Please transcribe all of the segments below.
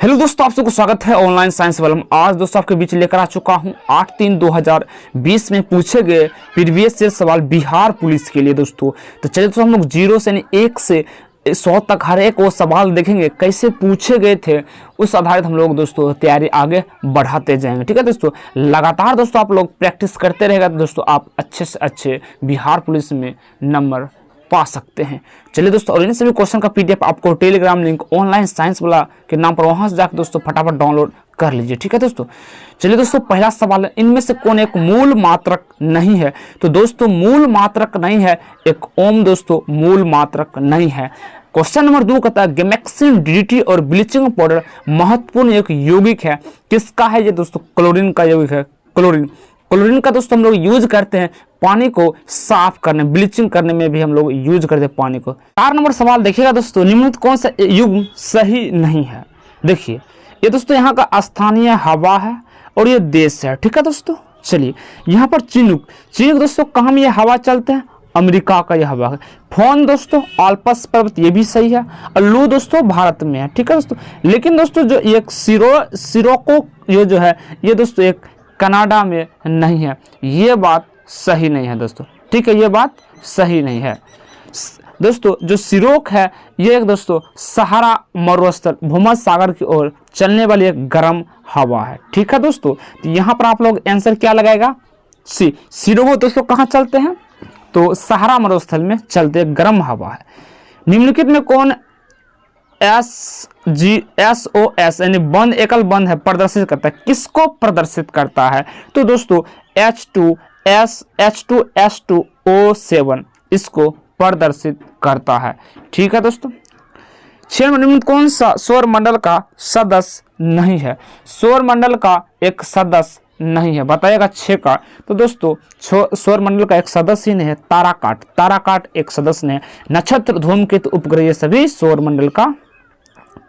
Hello दोस्तों, आप सबको स्वागत है ऑनलाइन साइंस वाला। आज दोस्तों आपके बीच लेकर आ चुका हूं 8/3/2020 में पूछे गए प्रीवियस ईयर सवाल बिहार पुलिस के लिए दोस्तों। तो चलिए दोस्तों, हम लोग 0 से 1 से 100 तक हर एक वो सवाल देखेंगे कैसे पूछे गए थे। उस आधारित हम लोग दोस्तों तैयारी आगे बढ़ाते जाएंगे। ठीक है दोस्तों, लगातार दोस्तों आप लोग प्रैक्टिस करते रहेगा तो दोस्तों आप अच्छे से अच्छे बिहार पुलिस में नंबर पा सकते हैं। चलिए दोस्तों, और इन सभी क्वेश्चन का पीडीएफ आपको टेलीग्राम लिंक ऑनलाइन साइंस वाला के नाम पर वहां से जाकर दोस्तों फटाफट डाउनलोड कर लीजिए। ठीक है दोस्तों, चलिए दोस्तों, पहला सवाल है, इनमें से कौन एक मूल मात्रक नहीं है? तो दोस्तों मूल मात्रक नहीं है एक ओम दोस्तों मूल मात्रक नहीं है। क्वेश्चन नंबर 2 कहता है गैमेक्सिन, डीडीटी और ब्लीचिंग पाउडर महत्वपूर्ण एक यौगिक है, किसका है? ये दोस्तों क्लोरीन का यौगिक है। क्लोरीन का दोस्तों हम लोग यूज करते हैं पानी को साफ करने, ब्लीचिंग करने में भी हम लोग यूज करते हैं पानी को। 4 नंबर सवाल देखिएगा दोस्तों, निम्नलिखित कौन सा युग्म सही नहीं है? देखिए ये दोस्तों यहाँ का स्थानीय हवा है और ये देश है। ठीक है दोस्तों, चलिए यहाँ पर चिनुक दोस्तों कहाँ में ये हवा चलते हैं? अमेरिका का यह हवा है। फोन दोस्तों आल्प्स पर्वत ये भी सही है, और लू दोस्तों भारत में है। ठीक है दोस्तों, लेकिन दोस्तों जो एक सिरोको ये जो है ये दोस्तों एक कनाडा में नहीं है, ये बात सही नहीं है दोस्तों। ठीक है, ये बात सही नहीं है दोस्तों। जो सिरोक है ये एक दोस्तों सहारा मरुस्थल भूमध्य सागर की ओर चलने वाली एक गर्म हवा है। ठीक है दोस्तों, तो यहाँ पर आप लोग आंसर क्या लगाएगा? सी। सिरोको दोस्तों कहाँ चलते हैं? तो सहारा मरुस्थल में चलते गर्म हवा है। निम्नलिखित में कौन SOS यानी बंद एकल बंद है प्रदर्शित करता है? किसको प्रदर्शित करता है? तो दोस्तों H2SO7 इसको प्रदर्शित करता है। ठीक है दोस्तों, 6 निम्न कौन सा सौर मंडल का सदस्य नहीं है? सौर मंडल का एक सदस्य नहीं है, बताइएगा 6 का। तो दोस्तों सौर मंडल का एक सदस्य ही नहीं है, ताराकाट एक सदस्य नहीं है। नक्षत्र, धूमकेतु, उपग्रह ये सभी सौर मंडल का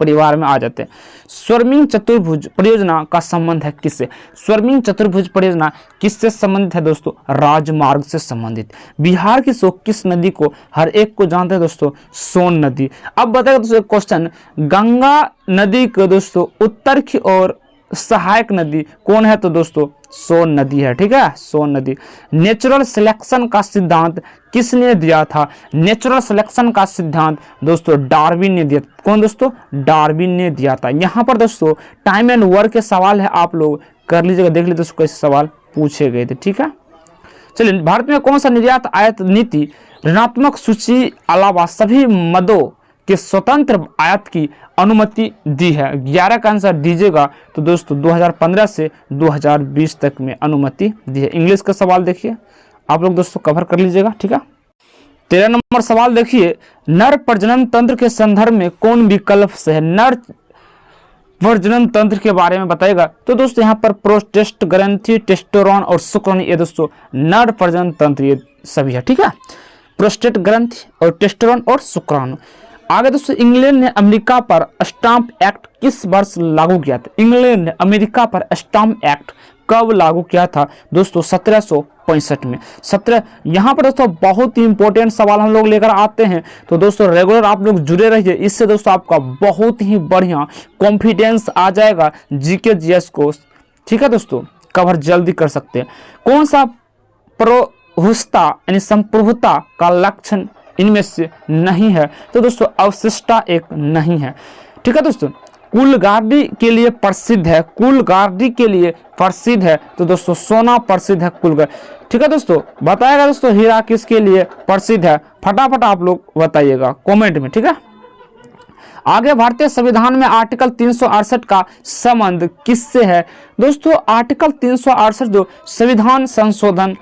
परिवार में आ जाते हैं। स्वर्मिंग चतुर्भुज परियोजना का संबंध है किससे? स्वर्मिंग चतुर्भुज परियोजना किससे संबंधित है दोस्तों? राजमार्ग से संबंधित। बिहार की किस नदी को हर एक को जानते हैं दोस्तों? सोन नदी। अब बताइए दोस्तों क्वेश्चन, गंगा नदी को दोस्तों उत्तर की ओर सहायक नदी कौन है? तो दोस्तों सोन नदी है। ठीक है, सोन नदी। नेचुरल सिलेक्शन का सिद्धांत किसने दिया था? नेचुरल सिलेक्शन का सिद्धांत दोस्तों डार्विन ने दिया। कौन दोस्तों? डार्विन ने दिया था। यहाँ पर दोस्तों टाइम एंड वर्क के सवाल है, आप लोग कर लीजिएगा, देख लीजिए दोस्तों कैसे सवाल पूछे गए थे। ठीक है, चलिए भारत में कौन सा निर्यात आयात नीति ऋणात्मक सूची अलावा सभी मदों के स्वतंत्र आयात की अनुमति दी है? 11 का आंसर दीजिएगा। तो दोस्तों 2015 से 2020 तक में अनुमति दी है। इंग्लिश का सवाल देखिए, आप लोग दोस्तों कवर कर लीजिएगा। ठीक है, 13 नंबर सवाल देखिए, नर प्रजनन तंत्र के संदर्भ में कौन विकल्प से है? नर प्रजनन तंत्र के बारे में बताएगा। तो दोस्तों यहाँ पर प्रोस्टेट ग्रंथि, टेस्टोस्टेरोन और शुक्राणु ये दोस्तों नर प्रजनन तंत्र ये सभी है। ठीक है, प्रोस्टेट ग्रंथि और टेस्टोस्टेरोन और शुक्राणु। आगे दोस्तों इंग्लैंड ने अमेरिका पर स्टाम्प एक्ट किस वर्ष लागू किया था? इंग्लैंड ने अमेरिका पर स्टाम्प एक्ट कब लागू किया था? दोस्तों 1765 में। 17 यहाँ पर दोस्तों बहुत ही इंपॉर्टेंट सवाल हम लोग लेकर आते हैं, तो दोस्तों रेगुलर आप लोग जुड़े रहिए। इससे दोस्तों आपका बहुत ही बढ़िया कॉन्फिडेंस आ जाएगा जीके जीएस को। ठीक है दोस्तों, कवर जल्दी कर सकते हैं। कौन सा प्रोहुस्ता यानी संप्रभुता का लक्षण इनमें से नहीं है? तो दोस्तों अवशिष्टता एक नहीं है। ठीक है दोस्तों, कुलगार्डी के लिए प्रसिद्ध है, कुलगार्डी के लिए प्रसिद्ध है। तो दोस्तों सोना प्रसिद्ध है कुलगार्डी। ठीक है दोस्तों, बताएगा दोस्तों हीरा किसके लिए प्रसिद्ध है? फटाफट आप लोग बताइएगा कमेंट में। ठीक है, आगे भारतीय संविधान में आर्टिकल 368 का संबंध किससे है? दोस्तों आर्टिकल 368 जो संविधान संशोधन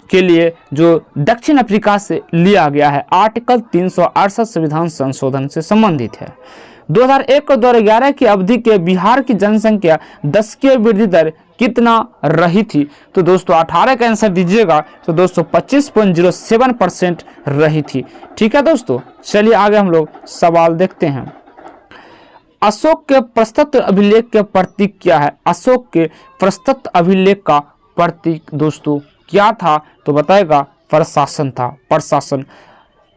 के लिए जो दक्षिण अफ्रीका से लिया गया है, आर्टिकल 368 संविधान संशोधन से संबंधित है। 2001 और 2011 की अवधि के बिहार की जनसंख्या दशकीय वृद्धि दर कितना रही थी? तो दोस्तों 18 का आंसर दीजिएगा। तो दोस्तों 25.07% रही थी। ठीक है दोस्तों, चलिए आगे हम लोग सवाल देखते हैं। अशोक के प्रशस्त अभिलेख के प्रतीक क्या है? अशोक के प्रशस्त अभिलेख का प्रतीक दोस्तों क्या था? तो बताएगा प्रशासन था, प्रशासन।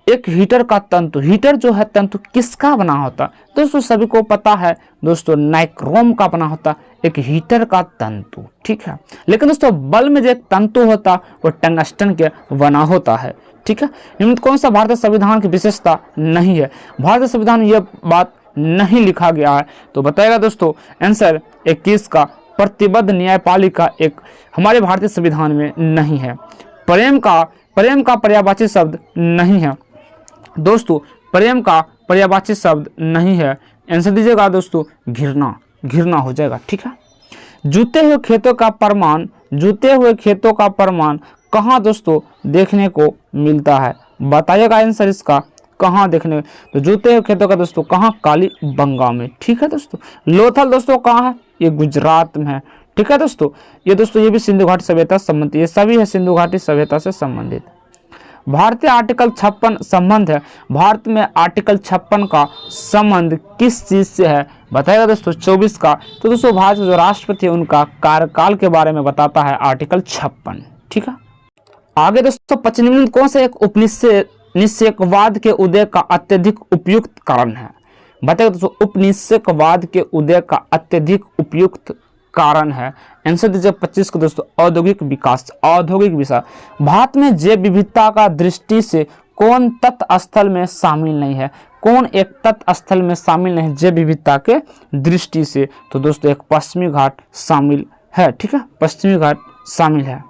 एक हीटर का तंतु, हीटर जो है तंतु किसका बना होता है दोस्तों? सभी को पता है दोस्तों, नाइक्रोम का बना होता एक हीटर का तंतु, ठीक है। लेकिन दोस्तों बल्ब में जो एक तंतु होता वो टंगस्टन के बना होता है, ठीक है। निम्न कौन सा भारतीय संविधान की विशेषता नहीं है? भारतीय संविधान में यह बात नहीं लिखा गया है, तो बताएगा दोस्तों आंसर 21 का प्रतिबद्ध न्यायपालिका एक हमारे भारतीय संविधान में नहीं है। प्रेम का पर्यायवाची शब्द नहीं है दोस्तों, प्रेम का पर्यायवाची शब्द नहीं है। आंसर दीजिएगा दोस्तों घृणा हो जाएगा, ठीक है। जूते हुए खेतों का प्रमाण कहाँ दोस्तों देखने को मिलता है? बताइएगा आंसर इसका कहाँ देखने, तो जूते हुए खेतों का दोस्तों कहाँ? कालीबंगा में, ठीक है दोस्तों। लोथल दोस्तों कहाँ है? ये गुजरात में है, ठीक है दोस्तों। ये भी सिंधु घाटी सभ्यता से संबंधित, ये सभी है सिंधु घाटी सभ्यता से संबंधित। भारतीय आर्टिकल 56 संबंध है, भारत में आर्टिकल 56 का संबंध किस चीज से है? बताएगा दोस्तों 24 का, तो दोस्तों भारत के जो राष्ट्रपति है उनका कार्यकाल के बारे में बताता है आर्टिकल 56, ठीक है। आगे दोस्तों 25 कौन से एक उपनिषेकवाद के उदय का अत्यधिक उपयुक्त कारण है? बताइए दोस्तों उपनिषेकवाद के उदय का अत्यधिक उपयुक्त कारण है। आंसर दीजिए 25 को दोस्तों औद्योगिक विकास। भारत में जैव विविधता का दृष्टि से कौन तट स्थल में शामिल नहीं है? कौन एक तट स्थल में शामिल नहीं जैव विविधता के दृष्टि से? तो दोस्तों एक पश्चिमी घाट शामिल है, ठीक है, पश्चिमी घाट शामिल है।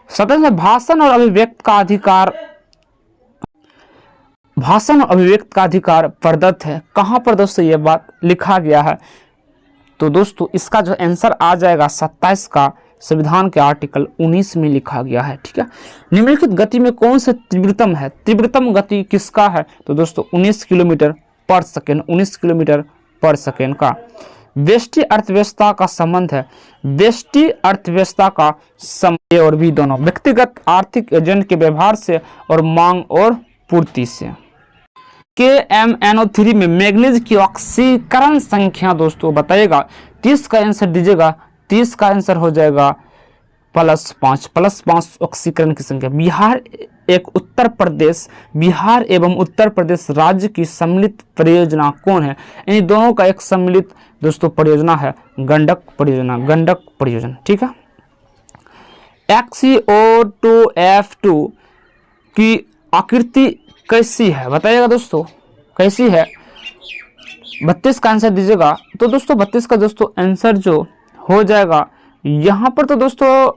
17 में भाषण और अभिव्यक्त का अधिकार प्रदत्त है, कहाँ पर दोस्तों ये बात लिखा गया है? तो दोस्तों इसका जो आंसर आ जाएगा 27 का संविधान के आर्टिकल 19 में लिखा गया है, ठीक है। निम्नलिखित गति में कौन से तीव्रतम है? तीव्रतम गति किसका है? तो दोस्तों 19 किलोमीटर पर सेकेंड, 19 किलोमीटर पर सेकेंड का। व्यष्टि अर्थव्यवस्था का संबंध है, व्यष्टि अर्थव्यवस्था का संबंध और भी दोनों व्यक्तिगत आर्थिक एजेंट के व्यवहार से और मांग और पूर्ति से। KMnO3 में मैग्नीज की ऑक्सीकरण संख्या दोस्तों बताइएगा, 30 का आंसर दीजिएगा, 30 का आंसर हो जाएगा +5 ऑक्सीकरण की संख्या। बिहार एवं उत्तर प्रदेश राज्य की सम्मिलित परियोजना कौन है? इन दोनों का एक सम्मिलित दोस्तों परियोजना है गंडक परियोजना, ठीक है। XeO2F2 की आकृति कैसी है? बताइएगा दोस्तों कैसी है? 32 का आंसर दीजिएगा, तो दोस्तों 32 का दोस्तों आंसर जो हो जाएगा यहाँ पर तो दोस्तों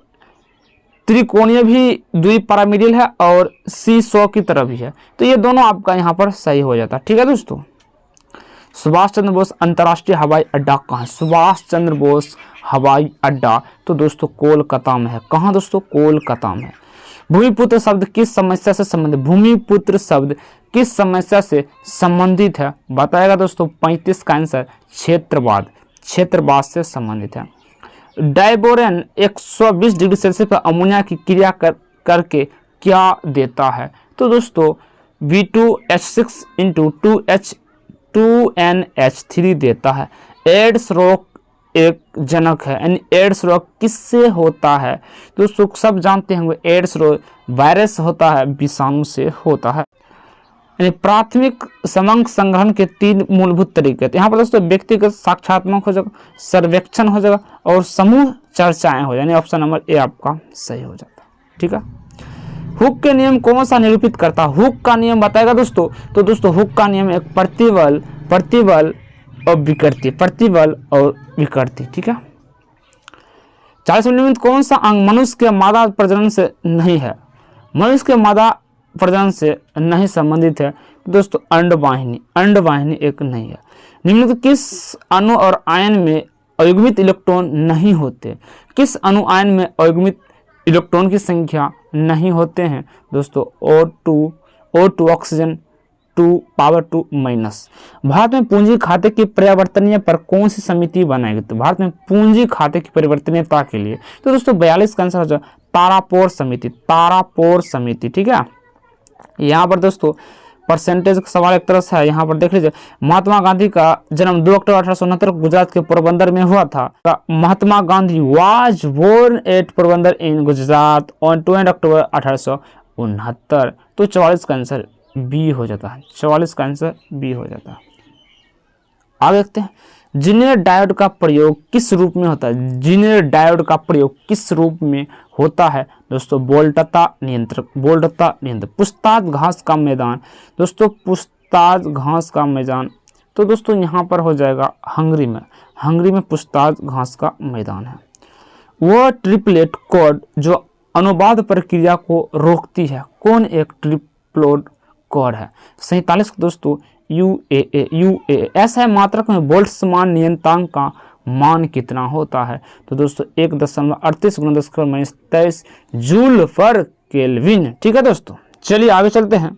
त्रिकोणीय भी द्विपिरामिडल है और C100 की तरह भी है, तो ये दोनों आपका यहाँ पर सही हो जाता है, ठीक है दोस्तों। सुभाष चंद्र बोस अंतर्राष्ट्रीय हवाई अड्डा कहाँ है? सुभाष चंद्र बोस हवाई अड्डा तो दोस्तों कोलकाता में है। कहाँ दोस्तों? कोलकाता में। भूमिपुत्र शब्द किस समस्या से संबंधित? भूमिपुत्र शब्द किस समस्या से संबंधित है? बताएगा दोस्तों 35 का आंसर क्षेत्रवाद से संबंधित है। डाइबोरेन 120 डिग्री सेल्सियस पर अमोनिया की क्रिया करके क्या देता है? तो दोस्तों V2H6 × 2NH3 देता है। एड्स रोग एक जनक है, यानी एड्स रोग किससे होता है? दोस्तों सब जानते होंगे एड्स रोग वायरस होता है, विषाणु से होता है। यानी प्राथमिक समंक संग्रहण के 3 मूलभूत तरीके। यहाँ पर दोस्तों व्यक्तिगत साक्षात्मक हो जाएगा, सर्वेक्षण हो जाएगा और समूह चर्चाएं हो जाएंगी। ऑप्शन नंबर ए आपका सही हो जाता है, ठीक है। हुक के नियम कौन सा निरूपित करता है? हुक का नियम बताएगा दोस्तों, तो दोस्तों हुक का नियम एक प्रतिबल और विकृति, ठीक है। 40 में कौन सा अंग मनुष्य के मादा प्रजनन से नहीं है? मनुष्य के मादा प्रजनन से नहीं संबंधित है दोस्तों अंडवाहिनी एक नहीं है। निम्नलिखित किस अणु और आयन में अयुग्मित इलेक्ट्रॉन नहीं होते? किस अणु आयन में अयुग्मित इलेक्ट्रॉन की संख्या नहीं होते हैं? दोस्तों O2 ऑक्सीजन 2⁻²। भारत में पूंजी खाते की परिवर्तनीय पर कौन सी समिति बनाएगी? तो भारत में पूंजी खाते की परिवर्तनीयता के लिए तो दोस्तों 42 का आंसर हो जाए तारापोर समिति, ठीक है। यहाँ पर दोस्तों परसेंटेज का सवाल एक तरह से है, यहाँ पर देख लीजिए। महात्मा गांधी का जन्म 2 अक्टूबर 1869 को गुजरात के पोरबंदर में हुआ था। Mahatma Gandhi was born at Porbandar in Gujarat on 20 October 69। तो 44 का आंसर बी हो जाता है, 44 का आंसर बी हो जाता है। आगे देखते हैं, जीनियर डायोड का प्रयोग किस रूप में होता है? जीनियर डायोड का प्रयोग किस रूप में होता है दोस्तों? वोल्टता नियंत्रक, वोल्टता नियंत्रक। पूछताछ घास का मैदान, दोस्तों पूछताछ घास का मैदान, तो दोस्तों यहाँ पर हो जाएगा हंगरी में, हंगरी में पूछताछ घास का मैदान है। वह ट्रिपलेट कोड जो अनुवाद प्रक्रिया को रोकती है, कौन एक ट्रिपलोड कोड है? 47 दोस्तों UAA। ऐसा है मात्रक में बोल्ट्जमान नियतांक का मान कितना होता है? तो दोस्तों 1.38 × 10⁻23 जूल पर केल्विन। ठीक है दोस्तों, चलिए आगे चलते हैं।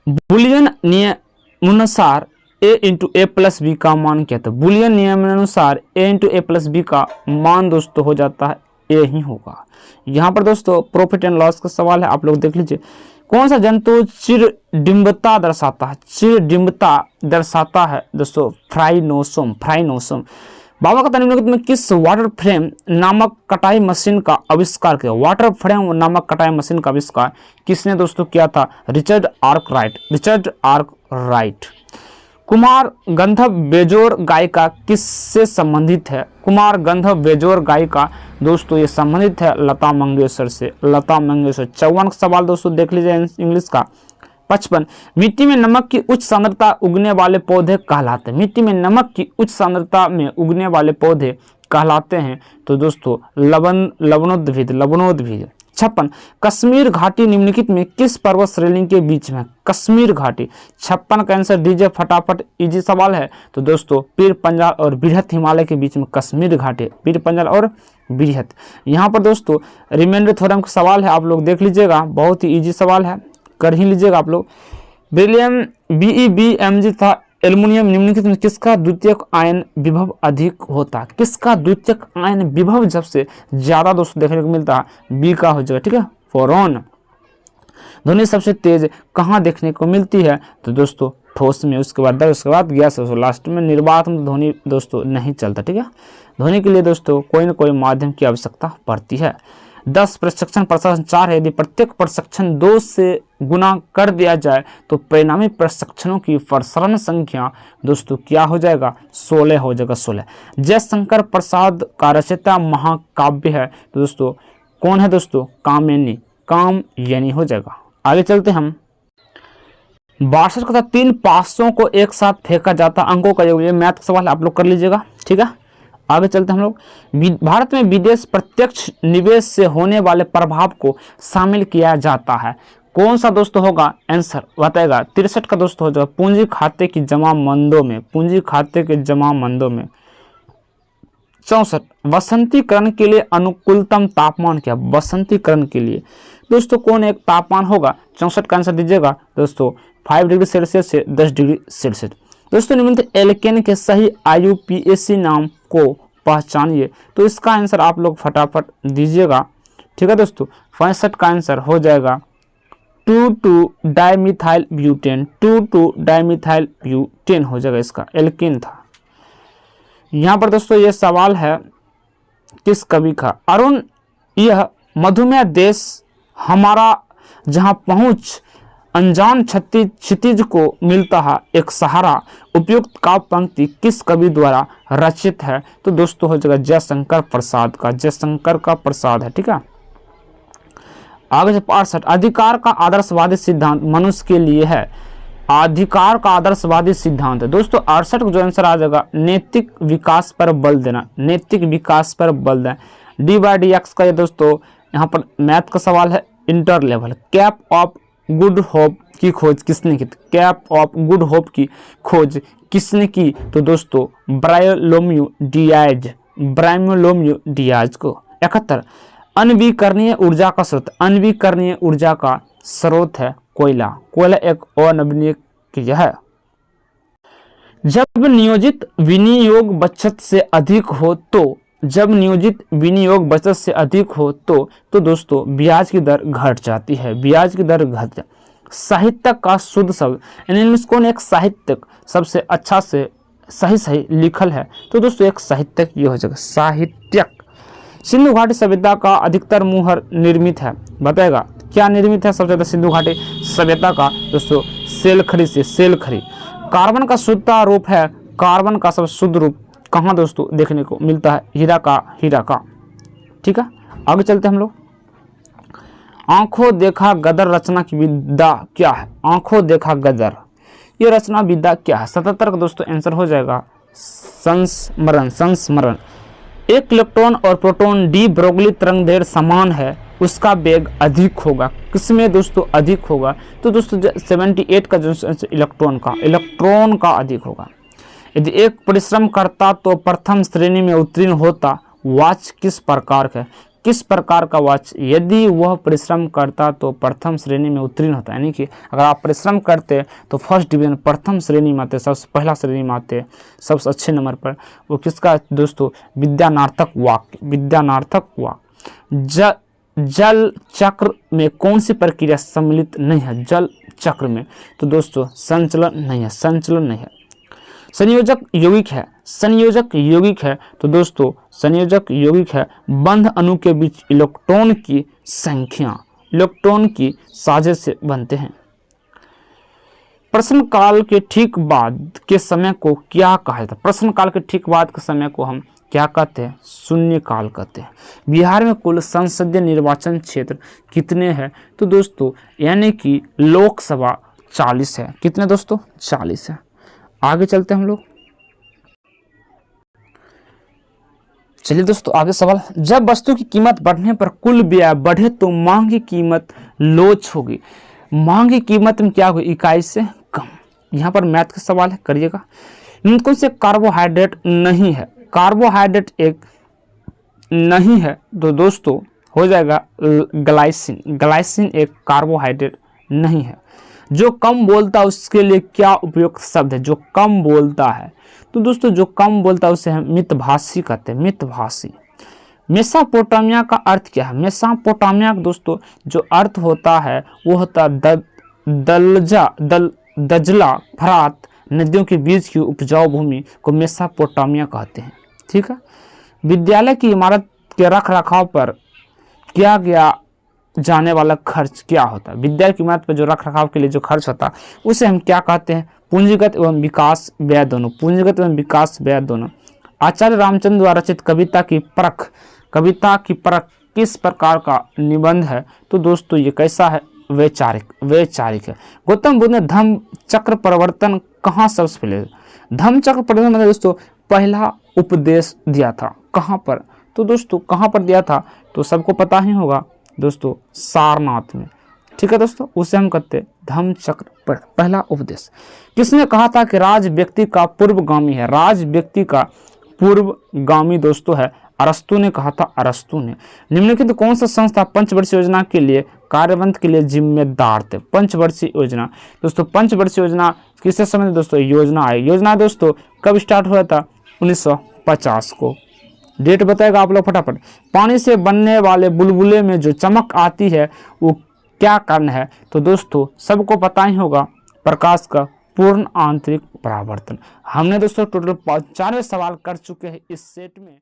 बुलियन नियमानुसार a × a + b का मान क्या था? बुलियन नियमानुसार a × a + b का मान दोस्तों हो जाता है a ही होगा। यहाँ पर दोस्तों प्रॉफिट एंड लॉस का सवाल है, आप लोग देख लीजिए। कौन सा जंतु चिरडिम्बता दर्शाता है? चिरडिम्बता दर्शाता है दोस्तों फ्राइनोसोम, फ्राइनोसोम। बाबा का निम्नलिखित में किस वाटर फ्रेम नामक कटाई मशीन का आविष्कार किया? वाटर फ्रेम नामक कटाई मशीन का आविष्कार किसने दोस्तों किया था? Richard Arkwright, Richard Arkwright. Kumar Gandharva बेजोर गायिका किससे संबंधित है? कुमार गंधर्व बेजोर गायिका दोस्तों ये संबंधित है लता मंगेशकर से, लता मंगेशकर। 54 सवाल दोस्तों देख लीजिए इंग्लिश का। 55 मिट्टी में नमक की उच्च सांद्रता उगने वाले पौधे कहलाते हैं? मिट्टी में नमक की उच्च सांद्रता में उगने वाले पौधे कहलाते हैं तो दोस्तों लवणोद्भिद, लवणोद्भिद। 56 कश्मीर घाटी निम्नलिखित में किस पर्वत श्रेणी के बीच में? कश्मीर घाटी। 56 का आंसर दीजिए फटाफट, इजी सवाल है। तो दोस्तों पीर पंजाल और बृहत हिमालय के बीच में कश्मीर घाटी, पीर पंजाल और बृहत। यहाँ पर दोस्तों रिमाइंडर थ्योरम का सवाल है, आप लोग देख लीजिएगा, बहुत ही इजी सवाल है, कर ही लीजिएगा आप लोग। बेरिलियम BeBmG था एल्युमिनियम निम्नलिखित में किसका द्वितीयक आयन विभव अधिक होता है? किसका द्वितीयक आयन विभव सबसे ज्यादा दोस्तों देखने को मिलता है? बी का हो जाएगा। ठीक है, बोरॉन। ध्वनि सबसे तेज कहाँ देखने को मिलती है? तो दोस्तों ठोस में, उसके बाद दर, उसके बाद गैस, लास्ट में निर्वात में ध्वनि दोस्तों नहीं चलता। ठीक है, ध्वनि के लिए दोस्तों कोई न कोई माध्यम की आवश्यकता पड़ती है। 10 प्रशिक्षण प्रशासन 4 है, यदि प्रत्येक प्रशिक्षण 2 से गुना कर दिया जाए तो परिणामी प्रशिक्षणों की प्रसारण संख्या दोस्तों क्या हो जाएगा? 16 हो जाएगा, 16। जयशंकर प्रसाद का रचयिता महाकाव्य है तो दोस्तों कौन है दोस्तों? कामयानी, कामयानी हो जाएगा। आगे चलते हम। 62 का 3 पासों को एक साथ फेंका जाता अंकों का योग, ये मैथ का सवाल आप लोग कर लीजिएगा। ठीक है, आगे चलते हम लोग। भारत में विदेश प्रत्यक्ष निवेश से होने वाले प्रभाव को शामिल किया जाता है, कौन सा दोस्तों होगा? आंसर बताएगा 63 का दोस्तों हो जाएगा पूंजी खाते की जमा मंदों में, पूंजी खाते के जमा मंदों में। 64 वसंतीकरण के लिए अनुकूलतम तापमान क्या? वसंतीकरण के लिए दोस्तों कौन एक तापमान होगा? 64 का आंसर दीजिएगा दोस्तों 5 डिग्री सेल्सियस से 10 डिग्री सेल्सियस। दोस्तों निम्नलिखित एल्केन के सही IUPAC नाम को पहचानिए, तो इसका आंसर आप लोग फटाफट दीजिएगा। ठीक है दोस्तों, 65 का आंसर हो जाएगा 2,2-डाइमिथाइल ब्यूटेन, 2,2-डाइमिथाइल ब्यूटेन हो जाएगा, इसका एल्केन था। यहाँ पर दोस्तों ये सवाल है किस कवि का? अरुण, यह मधुमेह देश हमारा जहाँ पहुँच अनजान क्षितिज को मिलता है एक सहारा, उपयुक्त काव्य पंक्ति किस कवि द्वारा रचित है? तो दोस्तों हो जाएगा जयशंकर प्रसाद का, जयशंकर का प्रसाद है। ठीक है, आगे से 65 अधिकार का आदर्शवादी सिद्धांत मनुष्य के लिए है, अधिकार का आदर्शवादी सिद्धांत है दोस्तों। 68 का जो आंसर आ जाएगा नैतिक विकास पर बल देना, नैतिक विकास पर बल देना। D/Dx का ये दोस्तों यहाँ पर मैथ का सवाल है, inter level. Cap of good hope की खोज किसने की? कैप ऑफ गुड होप की खोज किसने की? तो दोस्तों बार्थोलोम्यू डियाज, बार्थोलोम्यू डियाज को। 71 अनवीकरणीय ऊर्जा का स्रोत, अनवीकरणीय ऊर्जा का स्रोत है कोयला, कोयला एक अनवीकरणीय क्रिया है। जब नियोजित विनियोग बचत से अधिक हो तो, जब नियोजित विनियोग बचत से अधिक हो तो दोस्तों ब्याज की दर घट जाती है, ब्याज की दर घट जाती है। साहित्यक का शुद्ध शब्द, यानी कौन एक साहित्यक सबसे अच्छा से सही लिखल है? तो दोस्तों एक साहित्यक ये हो जाएगा, साहित्यक। सिंधु घाटी सभ्यता का अधिकतर मुहर निर्मित है, बताएगा क्या निर्मित है सबसे ज़्यादा? सिंधु घाटी सभ्यता का दोस्तों सेलखरी से, सेलखरी। कार्बन का शुद्धता रूप है, कार्बन का सबसे शुद्ध रूप कहाँ दोस्तों देखने को मिलता है? हीरा का। ठीक है, आगे चलते हम लोग। आंखों देखा गदर रचना की विद्या क्या है? आंखों देखा गदर ये रचना विद्या क्या है? 77 का दोस्तों आंसर हो जाएगा संस्मरण। एक इलेक्ट्रॉन और प्रोटॉन डी ब्रोगली तरंगदैर्घ्य समान है, उसका वेग अधिक होगा। किसमें दोस्तों अधिक होगा? तो दोस्तों 78 का जो इलेक्ट्रॉन का अधिक होगा। यदि एक परिश्रम करता तो प्रथम श्रेणी में उत्तीर्ण होता, वाच किस प्रकार का? किस प्रकार का वाच? यदि वह परिश्रम करता तो प्रथम श्रेणी में उत्तीर्ण होता, यानी कि अगर आप परिश्रम करते तो फर्स्ट डिवीजन प्रथम श्रेणी में आते, सबसे पहला श्रेणी में आते, सबसे अच्छे नंबर पर, वो किसका दोस्तों? विद्यानार्थक वाक्य। जल चक्र में कौन सी प्रक्रिया सम्मिलित नहीं है? जल चक्र में तो दोस्तों संचलन नहीं है। संयोजक यौगिक है तो दोस्तों संयोजक यौगिक है बंध अणु के बीच इलेक्ट्रॉन की साझे से बनते हैं। प्रश्न काल के ठीक बाद के समय को क्या कहा जाता है? प्रश्न काल के ठीक बाद के समय को हम क्या कहते हैं? शून्य काल कहते हैं। बिहार में कुल संसदीय निर्वाचन क्षेत्र कितने हैं? तो दोस्तों यानी कि लोकसभा 40 है। कितने दोस्तों? 40 है। आगे चलते हैं हम लोग। चलिए दोस्तों आगे सवाल। जब वस्तु की कीमत बढ़ने पर कुल व्यय बढ़े तो मांग की कीमत लोच होगी। मांग की कीमत में क्या होगी? इकाई से कम। यहाँ पर मैथ का सवाल है, करिएगा। कौन से कार्बोहाइड्रेट नहीं है? कार्बोहाइड्रेट एक नहीं है तो दोस्तों हो जाएगा ग्लाइसिन एक कार्बोहाइड्रेट नहीं है। जो कम बोलता है उसके लिए क्या उपयुक्त शब्द है? जो कम बोलता है तो दोस्तों जो कम बोलता है उसे हम मितभाषी कहते हैं, मितभाषी। मेसोपोटामिया का अर्थ क्या है? मेसोपोटामिया का दोस्तों जो अर्थ होता है वो होता है दजला फरात नदियों के बीच की उपजाऊ भूमि को मेसोपोटामिया कहते हैं। ठीक है। विद्यालय की इमारत के रख रखाव पर किया गया जाने वाला खर्च क्या होता है? विद्यालय की इमारत पर जो रख रखाव के लिए जो खर्च होता है उसे हम क्या कहते हैं? पूंजीगत एवं विकास व्यय दोनों। पूंजीगत एवं विकास व्यय दोनों। आचार्य रामचंद्र द्वारा रचित कविता की परख किस प्रकार का निबंध है? तो दोस्तों ये कैसा है? वैचारिक है। गौतम बुद्ध ने धम्म चक्र परिवर्तन कहाँ सबसे पहले? धम्म चक्र परिवर्तन मतलब दोस्तों पहला उपदेश दिया था कहाँ पर? तो दोस्तों कहाँ पर दिया था? तो सबको पता ही होगा दोस्तों, सारनाथ में। ठीक है दोस्तों, उसे हम कहते हैं धम्म चक्र पर पहला उपदेश। किसने कहा था कि राज व्यक्ति का पूर्वगामी है? राज व्यक्ति का पूर्वगामी दोस्तों है अरस्तु ने कहा था, अरस्तु ने। निम्नलिखित कौन सा संस्था पंचवर्षीय योजना के लिए कार्यबंध के लिए जिम्मेदार थे? पंचवर्षीय योजना दोस्तों, पंचवर्षीय योजना किससे संबंधित दोस्तों? योजना दोस्तों कब स्टार्ट हुआ था? 1950 को। डेट बताएगा आप लोग फटाफट। पानी से बनने वाले बुलबुले में जो चमक आती है वो क्या कारण है? तो दोस्तों सबको पता ही होगा, प्रकाश का पूर्ण आंतरिक परावर्तन। हमने दोस्तों टोटल 95 सवाल कर चुके हैं इस सेट में।